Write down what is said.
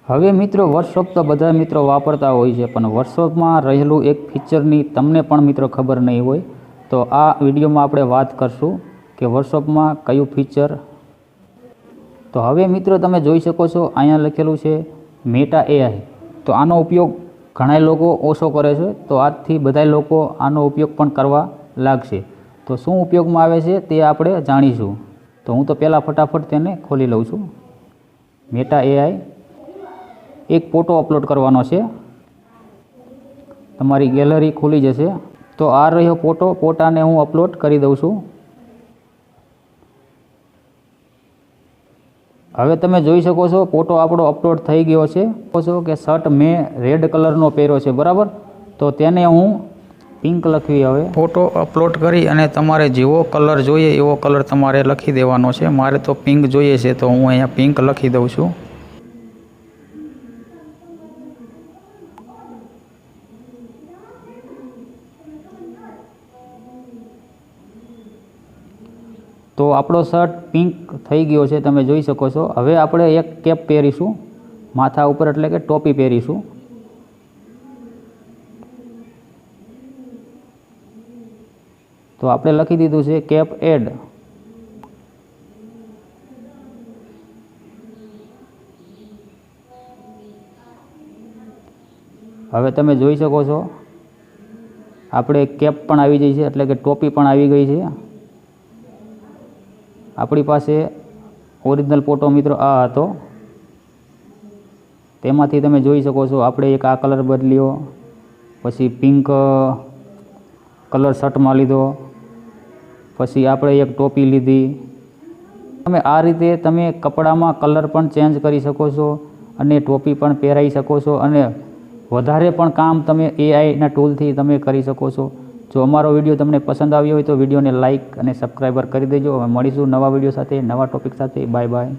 હવે મિત્રો વોટ્સઅપ તો બધા મિત્રો વાપરતા હોય છે, પણ વોટ્સઅપમાં રહેલું એક ફીચરની તમને પણ મિત્રો ખબર નહીં હોય, તો આ વિડીયોમાં આપણે વાત કરશું કે વોટ્સઅપમાં કયું ફીચર. તો હવે મિત્રો તમે જોઈ શકો છો અહીંયા લખેલું છે મેટા એઆઈ. તો આનો ઉપયોગ ઘણા લોકો ઓછો કરે છે, તો આજથી બધા લોકો આનો ઉપયોગ પણ કરવા લાગશે. તો શું ઉપયોગમાં આવે છે તે આપણે જાણીશું. તો હું તો પહેલાં ફટાફટ તેને ખોલી લઉં છું. મેટા એઆઈ એક ફોટો અપલોડ કરવાનો છે, તમારી ગેલેરી ખુલી જશે. તો આ રહ્યો ફોટાને હું અપલોડ કરી દઉં છું. હવે તમે જોઈ શકો છો ફોટો આપણો અપલોડ થઈ ગયો છે. છો કે શર્ટ મેં રેડ કલરનો પહેર્યો છે, બરાબર. તો તેને હું પિંક લખવી. હવે ફોટો અપલોડ કરી અને તમારે જેવો કલર જોઈએ એવો કલર તમારે લખી દેવાનો છે. મારે તો પિંક જોઈએ છે, તો હું અહીંયા પિંક લખી દઉં છું. તો આપણો શર્ટ પિંક થઈ ગયો છે, તમે જોઈ શકો છો. હવે આપણે એક કેપ પહેરીશું માથા ઉપર, એટલે કે ટોપી પહેરીશું. તો આપણે લખી દીધું છે કેપ એડ. હવે તમે જોઈ શકો છો આપણે કેપ પણ આવી ગઈ છે, એટલે કે ટોપી પણ આવી ગઈ છે. આપણી પાસે ઓરિજિનલ ફોટો મિત્રો આ હતો, તેમાંથી તમે જોઈ શકો છો આપણે એક આ કલર બદલ્યો, પછી પિંક કલર શર્ટમાં લીધો, પછી આપણે એક ટોપી લીધી. તમે આ રીતે તમે કપડામાં કલર પણ ચેન્જ કરી શકો છો અને ટોપી પણ પહેરાવી શકો છો, અને વધારે પણ કામ તમે એઆઈના ટૂલથી તમે કરી શકો છો. જો અમારો વિડીયો તમને પસંદ આવ્યો હોય તો વિડીયોને લાઇક અને સબસ્ક્રાઈબર કરી દેજો. હવે મળીશું નવા વિડીયો સાથે, નવા ટોપિક સાથે. Bye bye.